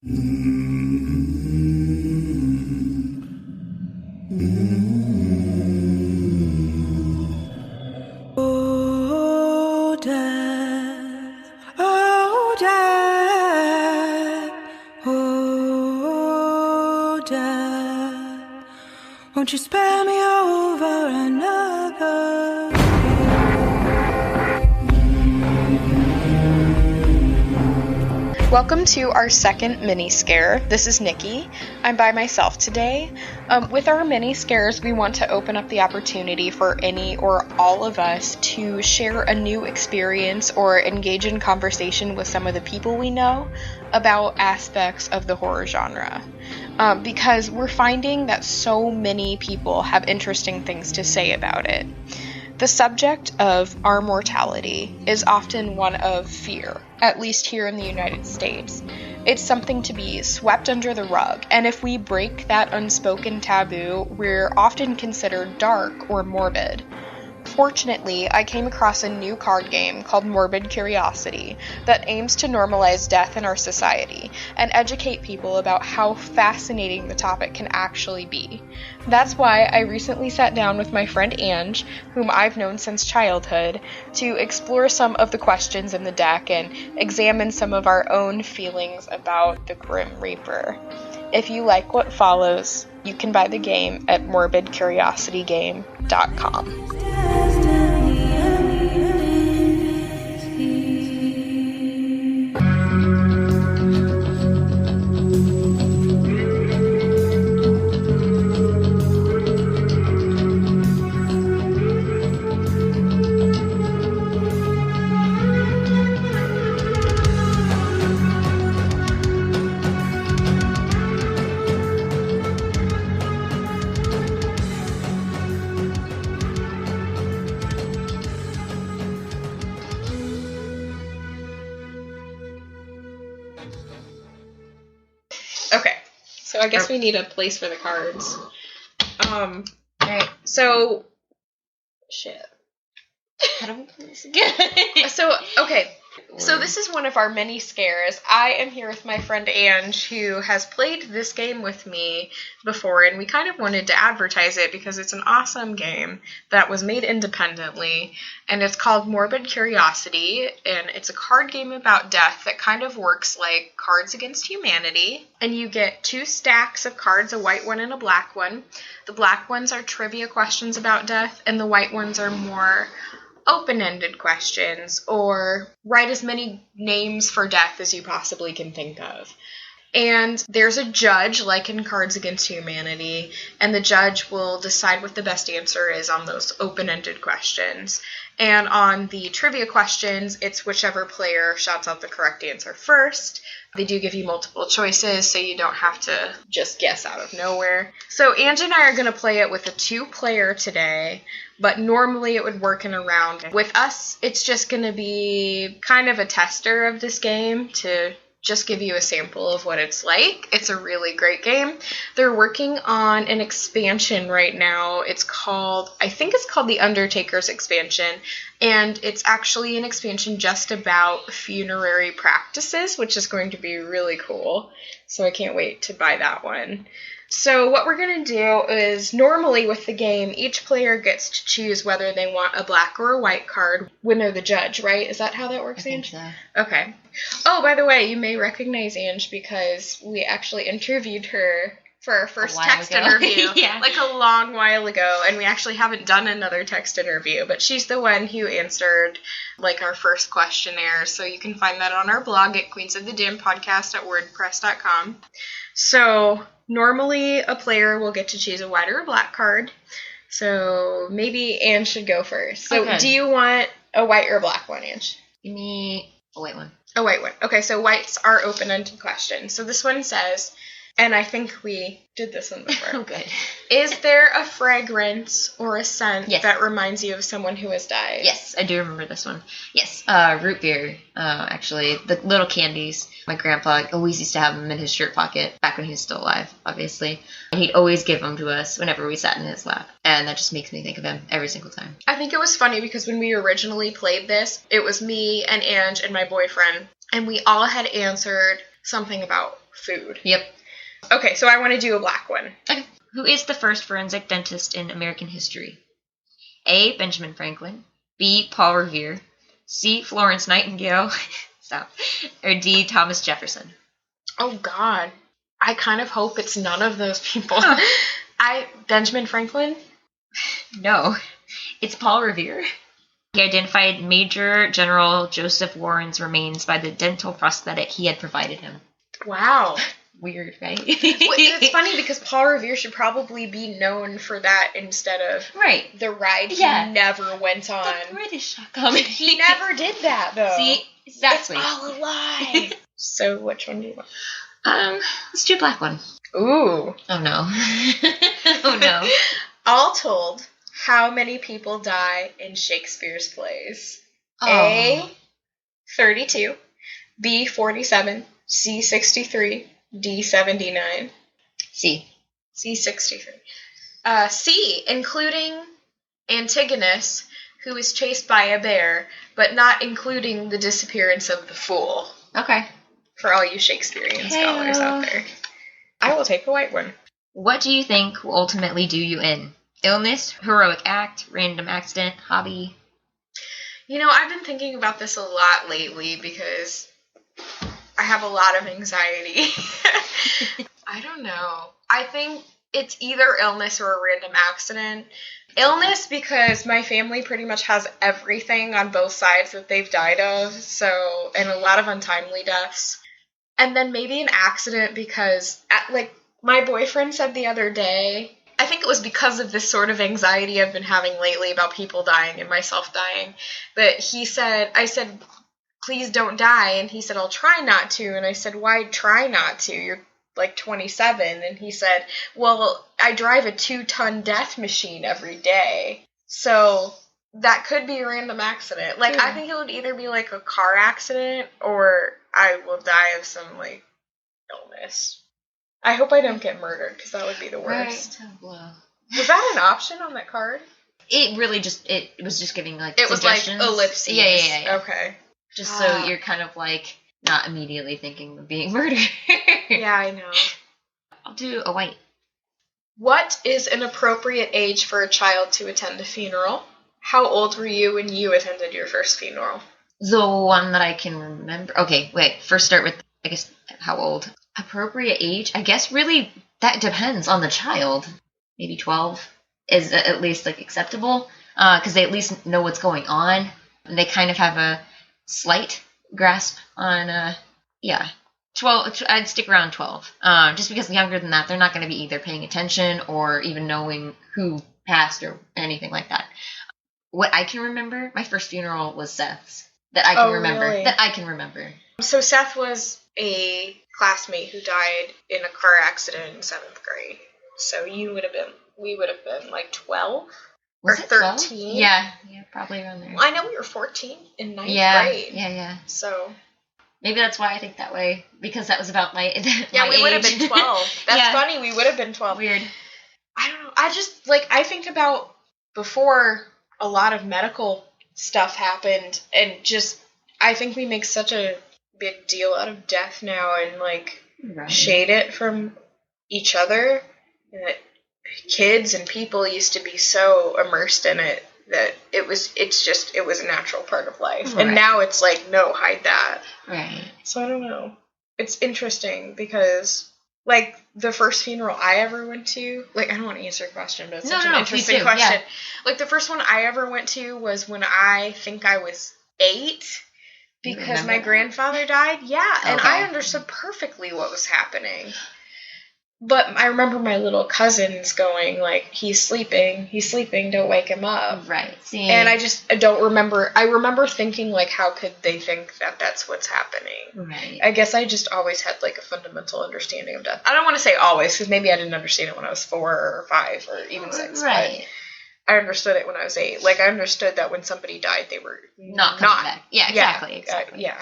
Oh, death, oh, death, oh, death, won't you spare me over another Welcome to our second mini scare. This is Nikki. I'm by myself today. With our mini scares, we want to open up the opportunity for any or all of us to share a new experience or engage in conversation with some of the people we know about aspects of the horror genre. Because we're finding that so many people have interesting things to say about it. The subject of our mortality is often one of fear, at least here in the United States. It's something to be swept under the rug, and if we break that unspoken taboo, we're often considered dark or morbid. Fortunately, I came across a new card game called Morbid Curiosity that aims to normalize death in our society and educate people about how fascinating the topic can actually be. That's why I recently sat down with my friend Ange, whom I've known since childhood, to explore some of the questions in the deck and examine some of our own feelings about the Grim Reaper. If you like what follows, you can buy the game at morbidcuriositygame.com. Okay, so I guess we need a place for the cards. Alright. So, shit. How do we play this again? So this is one of our mini scares. I am here with my friend Ange, who has played this game with me before, and we kind of wanted to advertise it because it's an awesome game that was made independently, and it's called Morbid Curiosity, and it's a card game about death that kind of works like Cards Against Humanity, and you get 2 stacks of cards, a white one and a black one. The black ones are trivia questions about death, and the white ones are more open-ended questions, or write as many names for death as you possibly can think of. And there's a judge, like in Cards Against Humanity, and the judge will decide what the best answer is on those open-ended questions. And on the trivia questions, it's whichever player shouts out the correct answer first. They do give you multiple choices, so you don't have to just guess out of nowhere. So Ange and I are going to play it with a 2-player today, but normally it would work in a round. With us, it's just going to be kind of a tester of this game to just give you a sample of what it's like. It's a really great game. They're working on an expansion right now. I think it's called the Undertaker's expansion, and it's actually an expansion just about funerary practices, which is going to be really cool. So I can't wait to buy that one. So what we're going to do is, normally with the game, each player gets to choose whether they want a black or a white card when they're the judge, right? Is that how that works, Ange? I think so. Okay. Oh, by the way, you may recognize Ange because we actually interviewed her for our first text interview, yeah. like a long while ago, and we actually haven't done another text interview, but she's the one who answered like our first questionnaire, so you can find that on our blog at queensofthedimmpodcast.wordpress.com. So normally a player will get to choose a white or a black card, so maybe Ange should go first. So okay. Do you want a white or a black one, Ange? Give me a white one. A white one. Okay, so whites are open-ended questions. So this one says, and I think we did this one before. Oh, good. Is there a fragrance or a scent Yes. that reminds you of someone who has died? Yes, I do remember this one. Yes, root beer, actually. The little candies. My grandpa always used to have them in his shirt pocket, back when he was still alive, obviously. And he'd always give them to us whenever we sat in his lap. And that just makes me think of him every single time. I think it was funny because when we originally played this, it was me and Ange and my boyfriend, and we all had answered something about food. Yep. Okay, so I want to do a black one. Okay. Who is the first forensic dentist in American history? A. Benjamin Franklin. B. Paul Revere. C. Florence Nightingale. Stop. Or D. Thomas Jefferson. Oh, God. I kind of hope it's none of those people. Benjamin Franklin? No. It's Paul Revere. He identified Major General Joseph Warren's remains by the dental prosthetic he had provided him. Wow. Weird, right? It's funny because Paul Revere should probably be known for that instead of the ride he never went on. The British are coming. He never did that, though. See? Exactly. It's all a lie. So which one do you want? Let's do a black one. Ooh. Oh, no. Oh, no. All told, how many people die in Shakespeare's plays? Oh. A, 32. B, 47. C, 63. D, 79. C. C, 63. C, including Antigonus, who is chased by a bear, but not including the disappearance of the fool. Okay. For all you Shakespearean scholars out there. I will take a white one. What do you think will ultimately do you in? Illness, heroic act, random accident, hobby? You know, I've been thinking about this a lot lately because I have a lot of anxiety. I don't know. I think it's either illness or a random accident. Illness because my family pretty much has everything on both sides that they've died of, and a lot of untimely deaths. And then maybe an accident because, my boyfriend said the other day, I think it was because of this sort of anxiety I've been having lately about people dying and myself dying, that I said, please don't die. And he said, I'll try not to. And I said, why try not to? You're like 27. And he said, well, I drive a 2-ton death machine every day. So that could be a random accident. I think it would either be like a car accident or I will die of some illness. I hope I don't get murdered because that would be the worst. Right. Was that an option on that card? It really it was just giving it suggestions. Was ellipses. Yeah. Okay. Just so you're kind of not immediately thinking of being murdered. Yeah, I know. I'll do a white. What is an appropriate age for a child to attend a funeral? How old were you when you attended your first funeral? The one that I can remember. Okay, wait. First start with, I guess, how old? Appropriate age? I guess really that depends on the child. Maybe 12 is at least acceptable because they at least know what's going on. And they kind of have a slight grasp on, 12. I'd stick around 12. Just because younger than that, they're not going to be either paying attention or even knowing who passed or anything like that. What I can remember, my first funeral was Seth's. That I can remember. Really? That I can remember. So Seth was a classmate who died in a car accident in 7th grade. So we would have been 12 was or it 13. 12? Yeah, probably around there. Well, I know we were 14 in 9th grade. Yeah. So maybe that's why I think that way, because that was about my we would have been 12. That's funny. We would have been 12. Weird. I don't know. I just I think about before a lot of medical stuff happened, and just I think we make such a big deal out of death now and shade it from each other. And that kids and people used to be so immersed in it that it was a natural part of life. Right. And now it's no, hide that. Right. So I don't know. It's interesting because the first funeral I ever went to, I don't want to answer your question, but it's such an interesting question. Yeah. The first one I ever went to was when I think I was 8 because my grandfather died. Yeah, okay. And I understood perfectly what was happening. But I remember my little cousins going, he's sleeping, don't wake him up. Right. See. And I don't remember. I remember thinking, how could they think that that's what's happening? Right. I guess I just always had, a fundamental understanding of death. I don't want to say always, because maybe I didn't understand it when I was 4 or 5 or even 6. Right. But I understood it when I was 8. I understood that when somebody died, they were not coming back. Yeah, exactly. Yeah.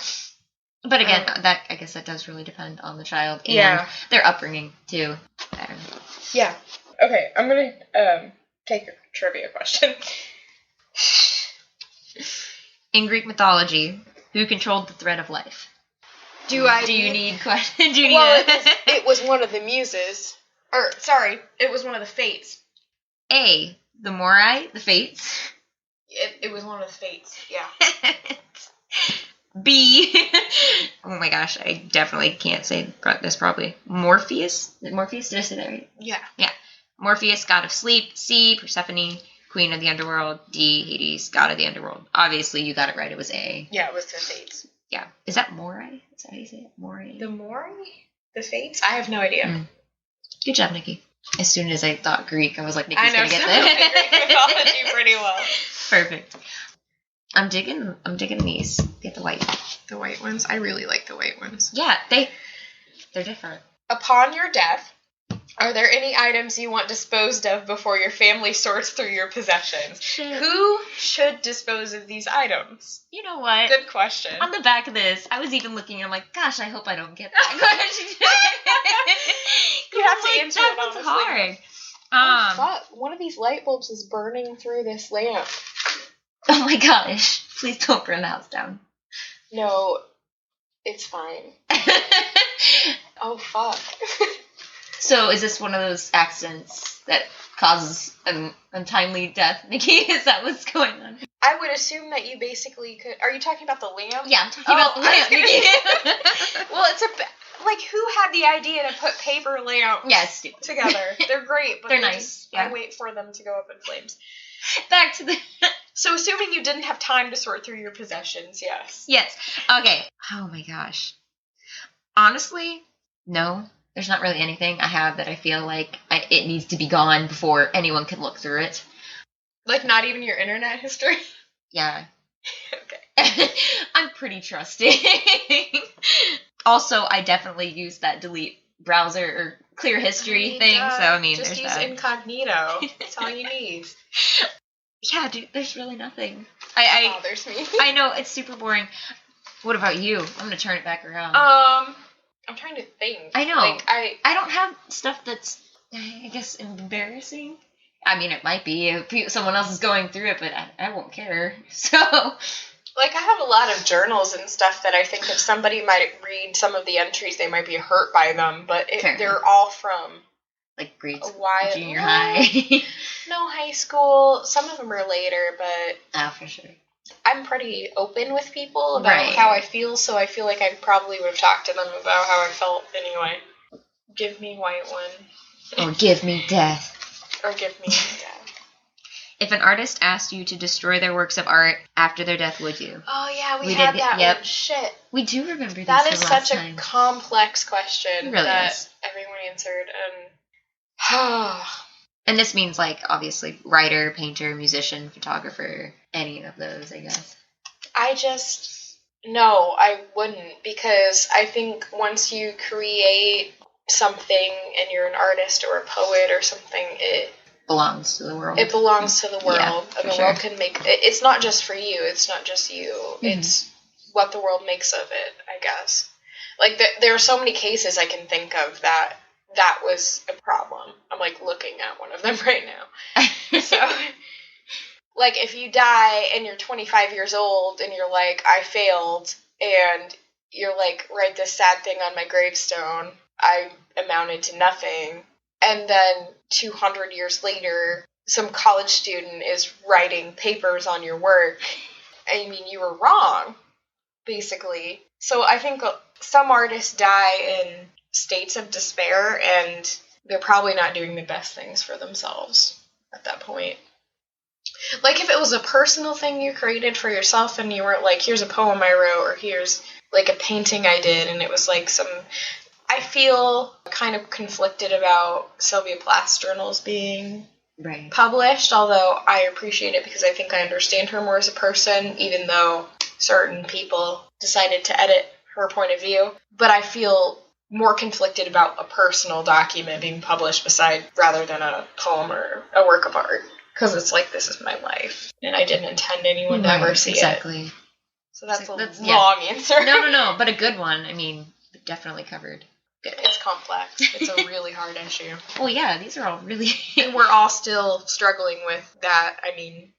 But again, I guess that does really depend on the child and their upbringing, too. I don't know. Yeah. Okay, I'm going to take a trivia question. In Greek mythology, who controlled the thread of life? Do you need questions? Do you need well, it was one of the muses. Or, sorry, it was one of the fates. A, the Morai, the fates. It was one of the fates, yeah. B, oh my gosh, I definitely can't say this probably. Morpheus? Morpheus? Did I say that right? Yeah. Yeah. Morpheus, god of sleep. C, Persephone, queen of the underworld. D, Hades, god of the underworld. Obviously, you got it right. It was A. Yeah, it was the fates. Yeah. Is that Morai? Is that how you say it? Morai? The Morai? The fates? I have no idea. Good job, Nikki. As soon as I thought Greek, I was like, Nikki's going to get that. Greek mythology pretty well. Perfect. I'm digging these. Get the white. The white ones? I really like the white ones. Yeah, they're different. Upon your death, are there any items you want disposed of before your family sorts through your possessions? Shit. Who should dispose of these items? You know what? Good question. On the back of this, I was even looking and I'm like, gosh, I hope I don't get that question. You have to answer it honestly. honestly. Hard. Oh, fuck. One of these light bulbs is burning through this lamp. Oh my gosh. Please don't burn the house down. No, it's fine. Oh, fuck. So is this one of those accidents that causes an untimely death, Nikki? Is that what's going on? I would assume that you basically could... Are you talking about the lamp? Yeah, I'm talking about the lamp, Nikki. Well, it's like, who had the idea to put paper lamps together? They're great, but they're nice. I wait for them to go up in flames. Back to the... So assuming you didn't have time to sort through your possessions, yes. Yes. Okay. Oh my gosh. Honestly, no. There's not really anything I have that I feel like it needs to be gone before anyone can look through it. Like, not even your internet history? Yeah. Okay. I'm pretty trusting. Also, I definitely use that delete browser or clear history thing, so I mean, just there's use that. incognito. That's all you need. Yeah, dude, there's really nothing. That bothers me. I know, it's super boring. What about you? I'm gonna turn it back around. I'm trying to think. I know. Like, I don't have stuff that's, I guess, embarrassing. I mean, it might be if someone else is going through it, but I won't care. So, like, I have a lot of journals and stuff that I think if somebody might read some of the entries, they might be hurt by them. But they're all from like grades, a while, junior high. No, high school. Some of them are later, but for sure. I'm pretty open with people about how I feel, so I feel like I probably would have talked to them about how I felt anyway. Give me white one. Or give me death. Or give me death. If an artist asked you to destroy their works of art after their death, would you? Oh, yeah, we had that yep. one. Shit. We do remember this. That is last such time. a complex question really that is. everyone answered. And And this means, like, obviously, writer, painter, musician, photographer, any of those, I guess. No, I wouldn't, because I think once you create something and you're an artist or a poet or something, it belongs to the world. It belongs to the world, yeah, and the world can make it. It's not just for you. It's not just you. Mm-hmm. It's what the world makes of it, I guess. Like, there are so many cases I can think of that was a problem. I'm, like, looking at one of them right now. So, like, if you die and you're 25 years old and you're like, I failed, and you're like, write this sad thing on my gravestone, I amounted to nothing, and then 200 years later, some college student is writing papers on your work, I mean, you were wrong, basically. So I think some artists die in states of despair, and they're probably not doing the best things for themselves at that point. Like, if it was a personal thing you created for yourself and you were like, here's a poem I wrote, or here's, like, a painting I did, and it was, like, I feel kind of conflicted about Sylvia Plath's journals being published, although I appreciate it because I think I understand her more as a person, even though certain people decided to edit her point of view. But I feel more conflicted about a personal document being published rather than a poem or a work of art. Because it's like, this is my life, and I didn't intend anyone to ever see it. So that's a long answer. No, but a good one. I mean, definitely covered. Good. It's complex. It's a really hard issue. Well, yeah, these are all really... and we're all still struggling with that. I mean,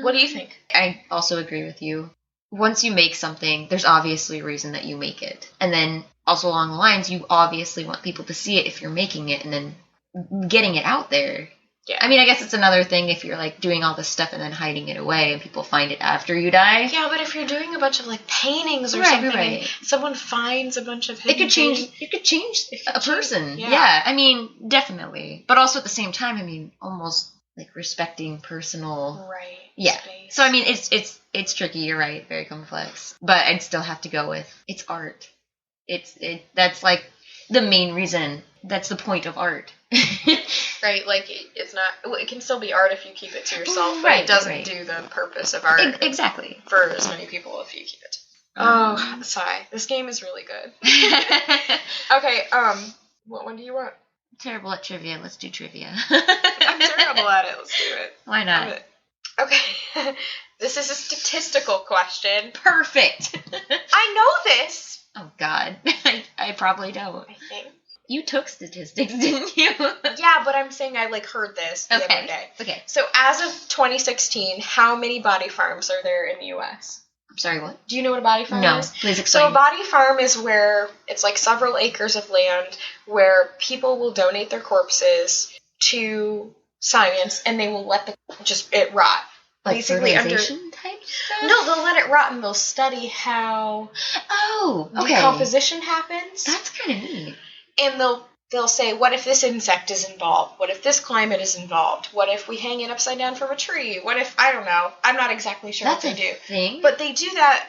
what do you think? I also agree with you. once you make something, there's obviously a reason that you make it. And then also along the lines, you obviously want people to see it if you're making it and then getting it out there. Yeah. I mean, I guess it's another thing if you're like doing all this stuff and then hiding it away and people find it after you die. Yeah, but if you're doing a bunch of like paintings or Right, something, right. and someone finds a bunch of It hidden could change. paintings- It could change a person. yeah. Yeah. I mean, definitely. But also at the same time, I mean, almost like respecting personal. Right. Yeah. Space. So I mean, it's tricky. You're right. Very complex. But I'd still have to go with it's art. That's like the main reason. That's the point of art. Right, like it's not. Well, it can still be art if you keep it to yourself, but Right, it doesn't right. do the purpose of art Exactly. for as many people if you keep it. Oh, sigh. This game is really good. Okay, what one do you want? Terrible at trivia. Let's do trivia. I'm terrible at it. Let's do it. Why not? Okay. This is a statistical question. Perfect. I know this. Oh God, I probably don't. I think. You took statistics, didn't you? Yeah, but I'm saying I like heard this the other day. Okay. So as of 2016, how many body farms are there in the U.S.? I'm sorry, what? Do you know what a body farm No, is? please So explain. a body farm is where it's like several acres of land where people will donate their corpses to science and they will let it rot. Like basically fertilization type stuff? No, they'll let it rot and they'll study how Oh, okay. decomposition happens. That's kind of neat. And they'll say, what if this insect is involved? What if this climate is involved? What if we hang it upside down from a tree? What if, I don't know. I'm not exactly sure That's what they a do. thing? But they do that,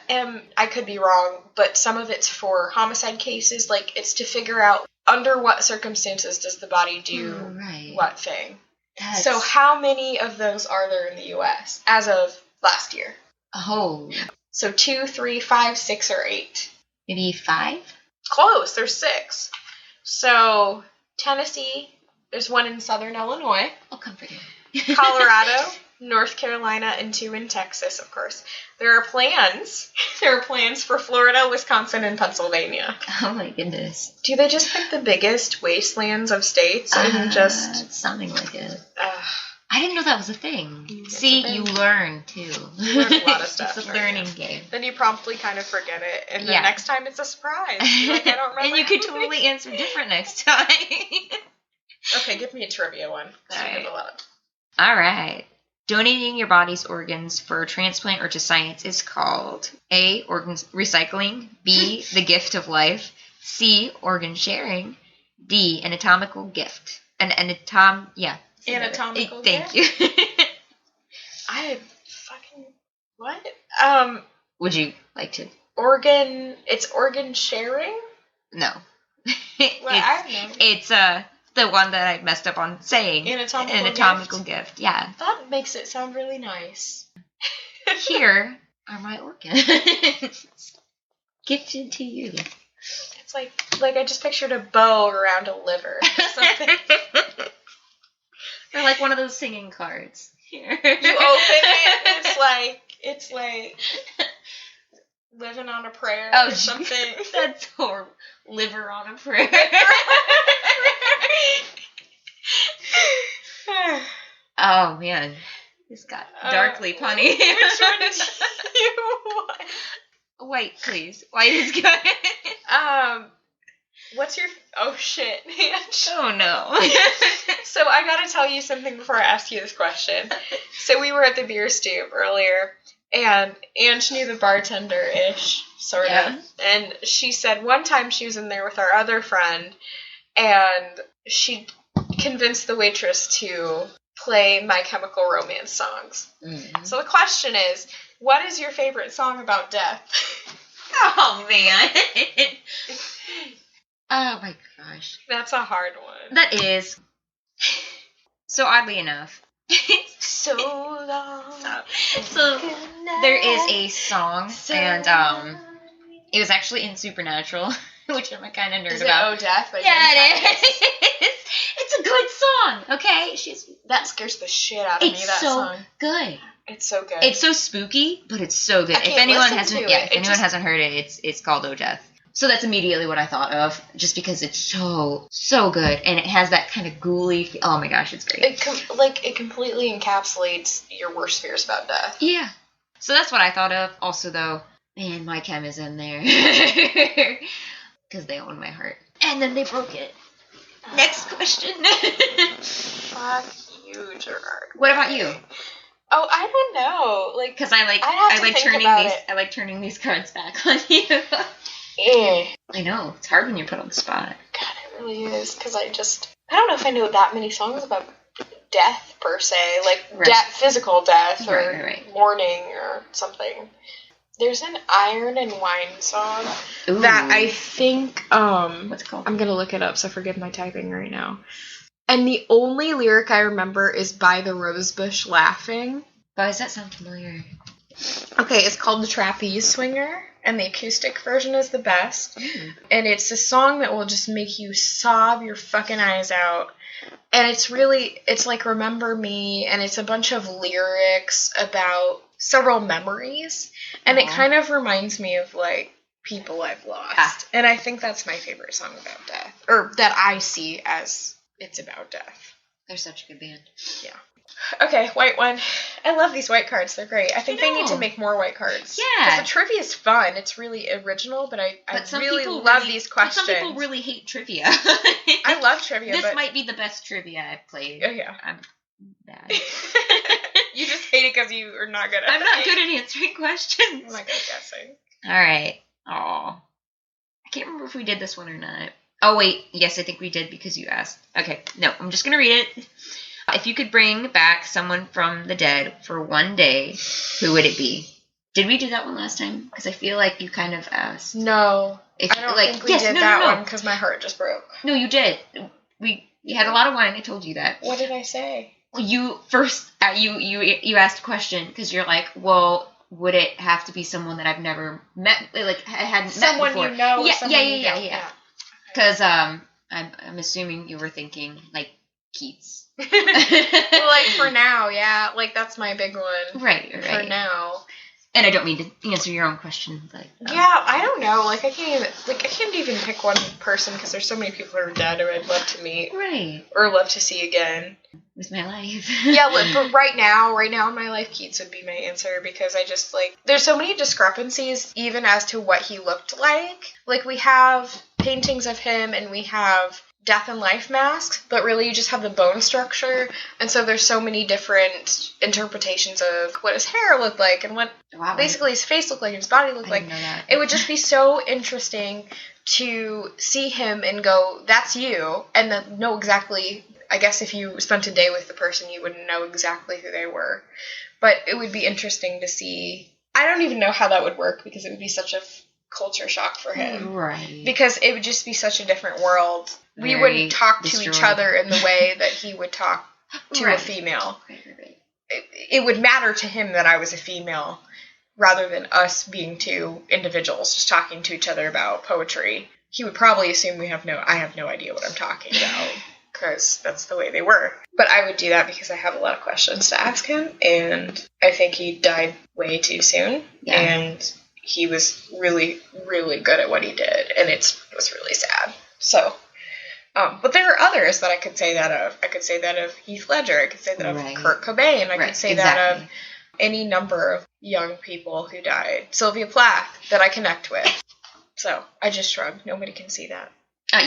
I could be wrong, but some of it's for homicide cases. Like, it's to figure out under what circumstances does the body do Right. what thing. That's... So how many of those are there in the U.S. as of last year? Oh. So 2, 3, 5, 6, or 8? Maybe 5? Close. There's 6. So Tennessee, there's one in southern Illinois. I'll comfort you. Colorado, North Carolina, and 2 in Texas, of course. There are plans. There are plans for Florida, Wisconsin, and Pennsylvania. Oh my goodness. Do they just pick the biggest wastelands of states and just... It's sounding like it. I didn't know that was a thing. It's See, a thing. you learn, too. You learn a lot of stuff. It's a right learning now. game. Then you promptly kind of forget it, and the Yeah. next time it's a surprise. You're like, I don't remember. And you could totally answer different next time. Okay, give me a trivia one. All right. Give a lot of... All right. Donating your body's organs for a transplant or to science is called A, organs recycling, B, the gift of life, C, organ sharing, D, anatomical gift. Anatomical gift? Thank you. I fucking... What? Would you like to? It's organ sharing? No. Well, I don't know. It's the one that I messed up on saying. Anatomical gift. Yeah. That makes it sound really nice. Here are my organs. Gifted to you. It's like I just pictured a bow around a liver or something. Or like one of those singing cards. Here. You open it and it's like living on a prayer or something. That's horrible. Liver on a prayer. Oh man, this got darkly punny. Which one did you want? White, please. White is good. What's your... Oh, shit. Oh, no. So I gotta tell you something before I ask you this question. So we were at the beer stoop earlier, and Ange knew the bartender-ish, sort of. And she said one time she was in there with our other friend, and she convinced the waitress to play My Chemical Romance songs. Mm-hmm. So the question is, what is your favorite song about death? Oh, man. Oh, my gosh. That's a hard one. That is. So, oddly enough. So long. So, there is a song, and it was actually in Supernatural, which I'm kind of nerd about. Is it Oh Death? Yeah, it is. It's a good song, okay? That scares the shit out of me, that song. Good. It's so good. It's so spooky, but it's so good. If anyone hasn't heard it, it's called Oh Death. So that's immediately what I thought of, just because it's so good, and it has that kind of ghouly. Oh my gosh, it's great. It completely encapsulates your worst fears about death. Yeah. So that's what I thought of. Also, though, And my chem is in there. Because they own my heart. And then they broke it. Next question. Fuck you, Gerard. What about you? Oh, I don't know. Like, Because I like turning these cards back on you. I know, it's hard when you're put on the spot. God, it really is. Because I don't know if I know that many songs about death per se, like physical death or mourning or something. There's an Iron and Wine song that I think what's it called? I'm gonna look it up, so forgive my typing right now. And the only lyric I remember is "By the Rosebush Laughing." Why does that sound familiar? Okay, it's called "The Trapeze Swinger," and the acoustic version is the best. And it's a song that will just make you sob your fucking eyes out. And it's like Remember Me, and it's a bunch of lyrics about several memories. And it kind of reminds me of, like, people I've lost. And I think that's my favorite song about death. Or that I see as it's about death. They're such a good band. Yeah. Okay, white one. I love these white cards. They're great. I think they need to make more white cards. Yeah. Because the trivia is fun. It's really original, but I really love these questions. Some people really hate trivia. I love trivia, This might be the best trivia I've played. Oh, yeah. I'm bad. You just hate it because you are not good at it. I'm not good at answering questions. I'm not good at guessing. All right. Aw. I can't remember if we did this one or not. Oh, wait. Yes, I think we did because you asked. Okay. No, I'm just going to read it. If you could bring back someone from the dead for one day, who would it be? Did we do that one last time? Because I feel like you kind of asked. No. I don't think we did that one because my heart just broke. No, you did. We had a lot of wine. I told you that. What did I say? You first, you asked a question because you're like, well, would it have to be someone that I've never met, like I hadn't met before? Someone you know. Yeah. Because I'm assuming you were thinking like Keats. Well, like for now, yeah, like that's my big one. Right. For now. And I don't mean to answer your own question, but yeah, I don't know. Like I can't even pick one person because there's so many people who are dead who I'd love to meet, right, or love to see again. With my life. Yeah, but right now in my life, Keats would be my answer because I just like there's so many discrepancies even as to what he looked like. Like we have paintings of him and we have death and life masks, but really you just have the bone structure, and so there's so many different interpretations of what his hair looked like and what basically his face looked like, his body looked like. It would just be so interesting to see him and go, that's you, and then know exactly. I guess if you spent a day with the person, you wouldn't know exactly who they were, but it would be interesting to see. I don't even know how that would work because it would be such a culture shock for him, right? Because it would just be such a different world. We wouldn't talk to each other in the way that he would talk to a female. Right. It would matter to him that I was a female rather than us being two individuals just talking to each other about poetry. He would probably assume I have no idea what I'm talking about because that's the way they were. But I would do that because I have a lot of questions to ask him, and I think he died way too soon. Yeah. And he was really, really good at what he did, and it was really sad. So, but there are others that I could say that of. I could say that of Heath Ledger. I could say that of Kurt Cobain. I could say that of any number of young people who died. Sylvia Plath that I connect with. So I just shrugged. Nobody can see that.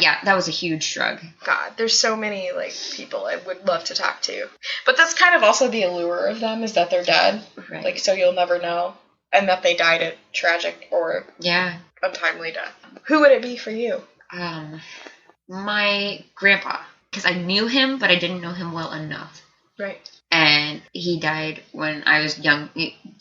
Yeah, that was a huge shrug. God, there's so many people I would love to talk to. But that's kind of also the allure of them, is that they're dead. Right. So you'll never know. And that they died a tragic or untimely death. Who would it be for you? My grandpa. Because I knew him, but I didn't know him well enough. Right. And he died when I was young.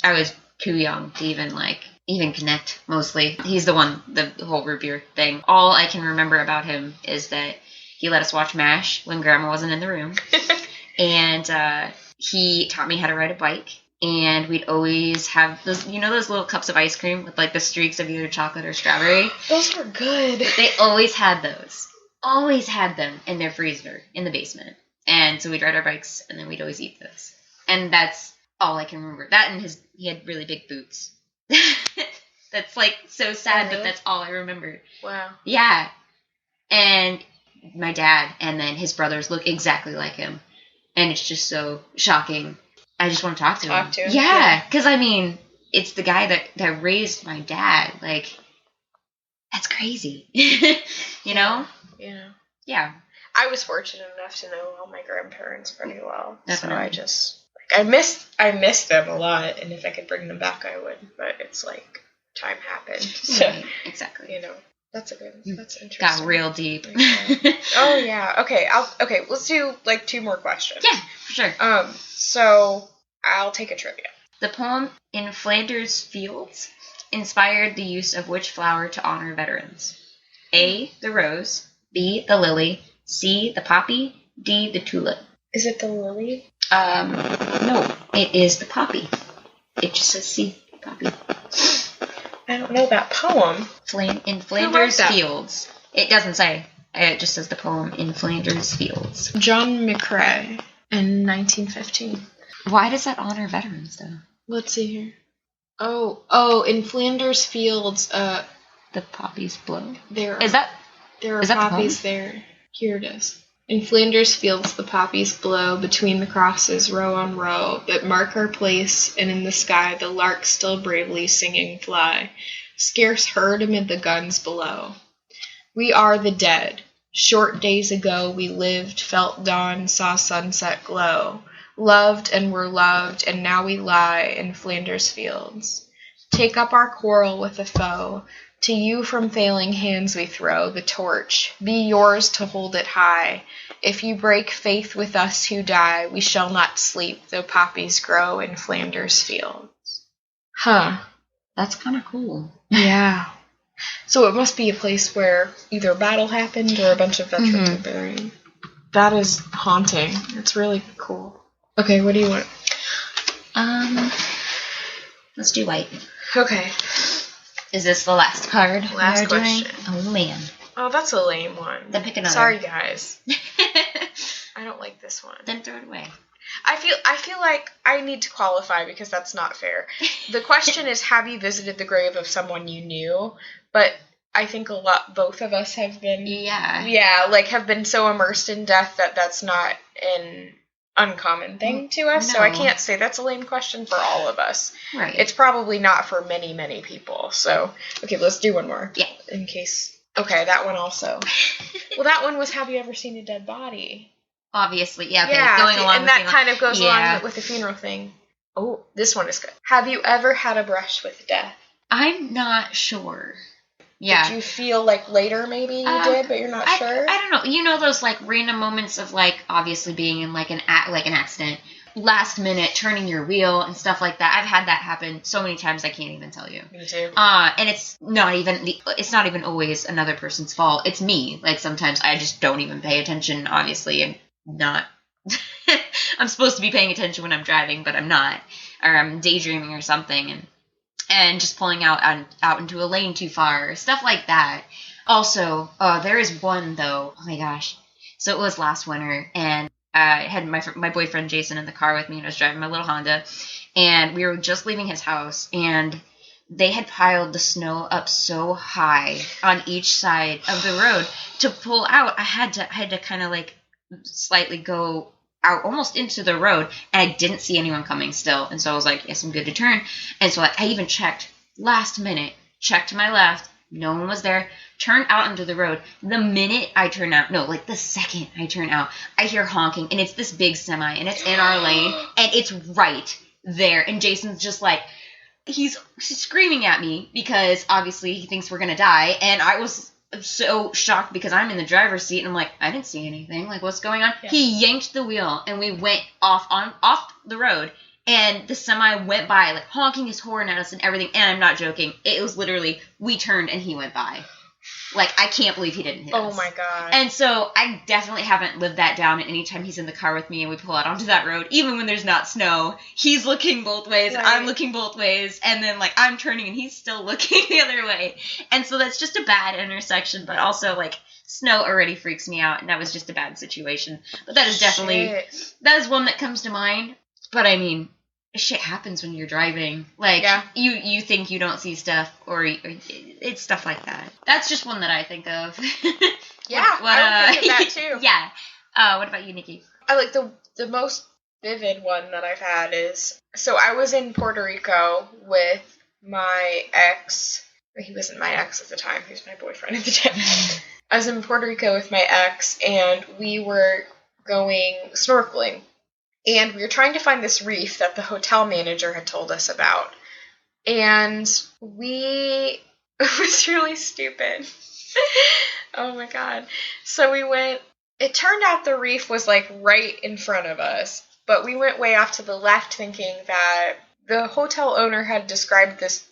I was too young to even connect, mostly. He's the one, the whole root beer thing. All I can remember about him is that he let us watch MASH when Grandma wasn't in the room. And he taught me how to ride a bike. And we'd always have those little cups of ice cream with the streaks of either chocolate or strawberry? Those were good. They always had those. Always had them in their freezer in the basement. And so we'd ride our bikes and then we'd always eat those. And that's all I can remember. That and he had really big boots. That's so sad, but that's all I remember. Wow. Yeah. And my dad and then his brothers look exactly like him. And it's just so shocking. I just want to talk to him. Yeah, because it's the guy that raised my dad. Like, that's crazy. You know? Yeah. Yeah. I was fortunate enough to know all my grandparents pretty well. Definitely. So I just, I miss them a lot, and if I could bring them back, I would. But it's like, time happened. So, Right, exactly. That's interesting. Got real deep. Oh, yeah. Okay, let's do, like, 2 more questions. Yeah, for sure. So, I'll take a trivia. The poem In Flanders Fields inspired the use of which flower to honor veterans? A, the rose, B, the lily, C, the poppy, D, the tulip. Is it the lily? No, it is the poppy. It just says C, poppy. I don't know that poem. In Flanders Fields. It doesn't say. It just says the poem In Flanders Fields. John McCrae in 1915. Why does that honor veterans, though? Let's see here. Oh, in Flanders Fields, the poppies blow. There are poppies there. Here it is. In Flanders Fields, the poppies blow between the crosses, row on row, that mark our place, and in the sky the larks still bravely singing fly, scarce heard amid the guns below. We are the dead. Short days ago we lived, felt dawn, saw sunset glow, loved and were loved, and now we lie in Flanders Fields. Take up our quarrel with the foe. To you from failing hands we throw the torch. Be yours to hold it high. If you break faith with us who die, we shall not sleep, though poppies grow in Flanders Fields. Huh. That's kind of cool. Yeah. So it must be a place where either a battle happened or a bunch of veterans are buried. That is haunting. It's really cool. Okay, what do you want? Let's do white. Okay. Is this the last card? Last question. Oh, man. Oh, that's a lame one. Then pick another. Sorry, guys. I don't like this one. Then throw it away. I feel like I need to qualify because that's not fair. The question is, have you visited the grave of someone you knew? But I think both of us have been. Yeah. Yeah, like have been so immersed in death that that's not an uncommon thing to us. No. So I can't say that's a lame question for all of us. Right. It's probably not for many, many people. So, okay, let's do one more. Yeah. In case. Okay, that one also. Well, that one was, have you ever seen a dead body? Obviously, yeah. Okay. Yeah, going along and with that kind of goes yeah. along with the funeral thing. Oh, this one is good. Have you ever had a brush with death? I'm not sure. Yeah. Did you feel like later maybe you did, but you're not sure? I don't know. You know those like random moments of like obviously being in like an accident, last minute turning your wheel and stuff like that. I've had that happen so many times I can't even tell you. Me too. And it's not even always another person's fault. It's me. Like sometimes I just don't even pay attention. Obviously, I'm not. I'm supposed to be paying attention when I'm driving, but I'm not, or I'm daydreaming or something, and just pulling out into a lane too far, stuff like that. Also, there is one though. Oh my gosh! So it was last winter, and I had my boyfriend Jason in the car with me, and I was driving my little Honda, and we were just leaving his house, and they had piled the snow up so high on each side of the road. To pull out, I had to kind of like slightly go out almost into the road, and I didn't see anyone coming still, and so I was like, yes, I'm good to turn. And so I even checked last minute, checked to my left, no one was there, turned out onto the road. The minute I turn out, no, like the second I turn out, I hear honking, and it's this big semi, and it's in our lane, and it's right there, and Jason's just like, he's screaming at me because obviously he thinks we're gonna die, and I was so shocked because I'm in the driver's seat and I'm like, I didn't see anything. Like, what's going on? Yeah. He yanked the wheel and we went off the road, and the semi went by, like honking his horn at us and everything. And I'm not joking. It was literally, we turned and he went by. Like, I can't believe he didn't hit us. Oh my God. And so I definitely haven't lived that down. And anytime he's in the car with me and we pull out onto that road, even when there's not snow, he's looking both ways, right. I'm looking both ways, and then like I'm turning and he's still looking the other way. And so that's just a bad intersection, but also like snow already freaks me out, and that was just a bad situation. But that is definitely, that is one that comes to mind. But I mean, shit happens when you're driving. Like, yeah. you think you don't see stuff, or it's stuff like that. That's just one that I think of. Yeah, I would think of that too. Yeah. What about you, Nikki? I like the most vivid one that I've had is, so I was in Puerto Rico with my ex. He wasn't my ex at the time. He was my boyfriend at the time. I was in Puerto Rico with my ex, and we were going snorkeling. And we were trying to find this reef that the hotel manager had told us about. And it was really stupid. Oh my god. So we went, it turned out the reef was like right in front of us, but we went way off to the left thinking that the hotel owner had described this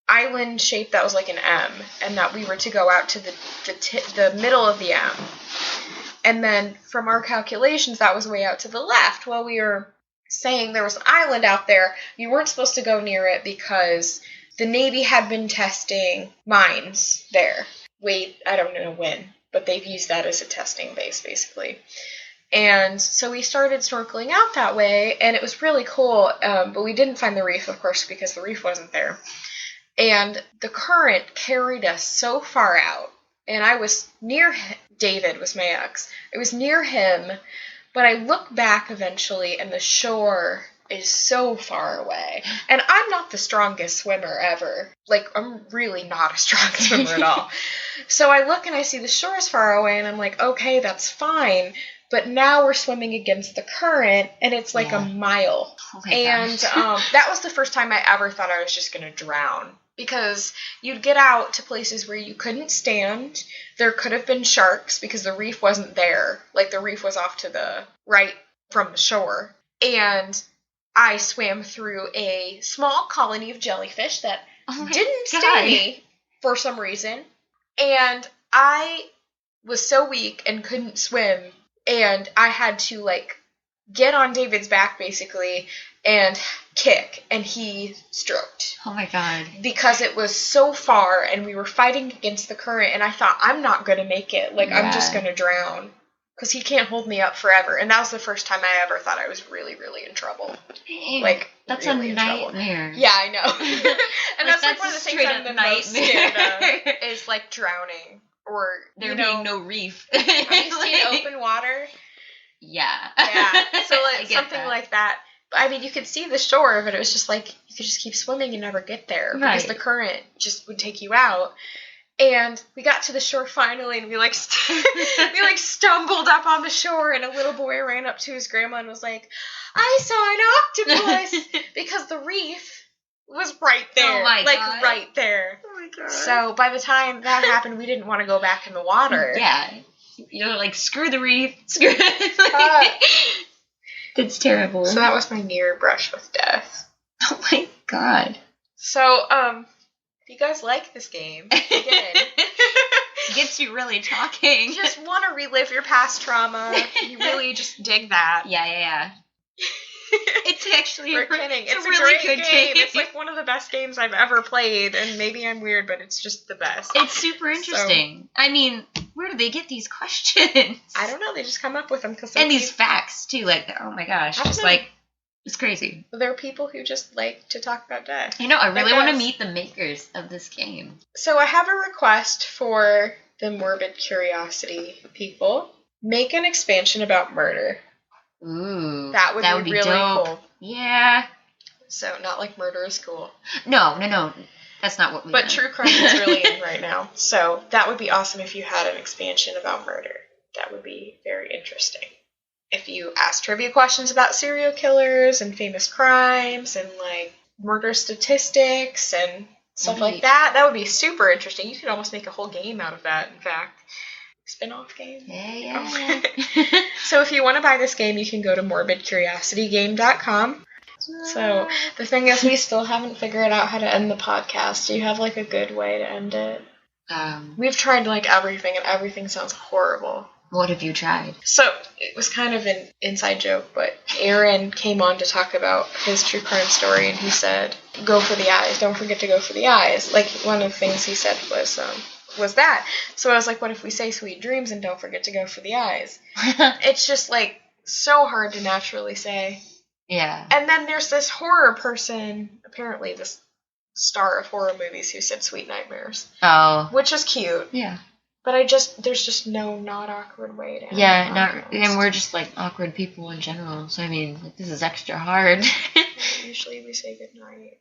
island shape that was like an M, and that we were to go out to the middle of the M. And then from our calculations, that was way out to the left. Well, we were saying there was an island out there. You weren't supposed to go near it because the Navy had been testing mines there. Wait, I don't know when, but they've used that as a testing base, basically. And so we started snorkeling out that way, and it was really cool, but we didn't find the reef, of course, because the reef wasn't there. And the current carried us so far out, and I was near David was my ex. I was near him, but I look back eventually, and the shore is so far away. And I'm not the strongest swimmer ever. Like, I'm really not a strong swimmer at all. So I look and I see the shore is far away, and I'm like, okay, that's fine. But now we're swimming against the current, and it's like a mile. Oh my and gosh. that was the first time I ever thought I was just going to drown. Because you'd get out to places where you couldn't stand. There could have been sharks because the reef wasn't there. Like, the reef was off to the right from the shore. And I swam through a small colony of jellyfish that didn't sting me for some reason. And I was so weak and couldn't swim. And I had to, like, get on David's back, basically, and kick, and he stroked. Oh my god. Because it was so far, and we were fighting against the current, and I thought, I'm not going to make it. Like, I'm just going to drown. Because he can't hold me up forever. And that was the first time I ever thought I was really, really in trouble. Dang, like, that's really a nightmare. Yeah, I know. And that's like one of the things I'm the most scared of, is, like, drowning. Or, there being no reef. Have you seen open water? Yeah. Yeah. So, like, something that. like that. I mean, you could see the shore, but it was just like, you could just keep swimming and never get there. Because the current just would take you out. And we got to the shore finally, and we stumbled up on the shore, and a little boy ran up to his grandma and was like, I saw an octopus! Because the reef was right there. Oh my like, god. right there. Oh my god. So, by the time that happened, we didn't want to go back in the water. Yeah. You're like, screw the reef. Screw It's terrible. So that was my near brush with death. Oh my god. So, if you guys like this game, again, It gets you really talking. just want to relive your past trauma. You really just dig that. Yeah. It's actually We're kidding. It's a really great good game. It's like one of the best games I've ever played, and maybe I'm weird, but it's just the best. It's super interesting. I mean, where do they get these questions? I don't know. They just come up with them because and these facts too. Like, oh my gosh, just like it's crazy. There are people who just like to talk about death. You know, I really want to meet the makers of this game. So I have a request for the morbid curiosity people. Make an expansion about murder. Ooh, that would be really dope. cool. Yeah. So not like murder is cool. No. That's not what we But meant. true crime is really in right now. So that would be awesome if you had an expansion about murder. That would be very interesting. If you ask trivia questions about serial killers and famous crimes and like murder statistics and stuff like that, that would be super interesting. You could almost make a whole game out of that, in fact. Spin-off game. Yeah. So if you want to buy this game, you can go to morbidcuriositygame.com. So the thing is, we still haven't figured out how to end the podcast. Do you have like a good way to end it? We've tried like everything, and everything sounds horrible. What have you tried? So it was kind of an inside joke, but Aaron came on to talk about his true crime story, and he said, "Go for the eyes. Don't forget to go for the eyes." Like one of the things he said was that. So I was like, what if we say sweet dreams and don't forget to go for the eyes? It's just like so hard to naturally say. Yeah. And then there's this horror person, apparently this star of horror movies, who said sweet nightmares. Oh. Which is cute. Yeah. But there's just no not awkward way to end the podcast. And we're just like awkward people in general. So I mean, like, this is extra hard. Usually we say goodnight.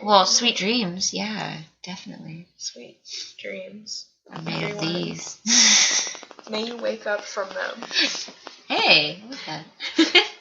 Well, sweet dreams, yeah, definitely. Sweet dreams. I made these. May you wake up from them. Hey, what's that?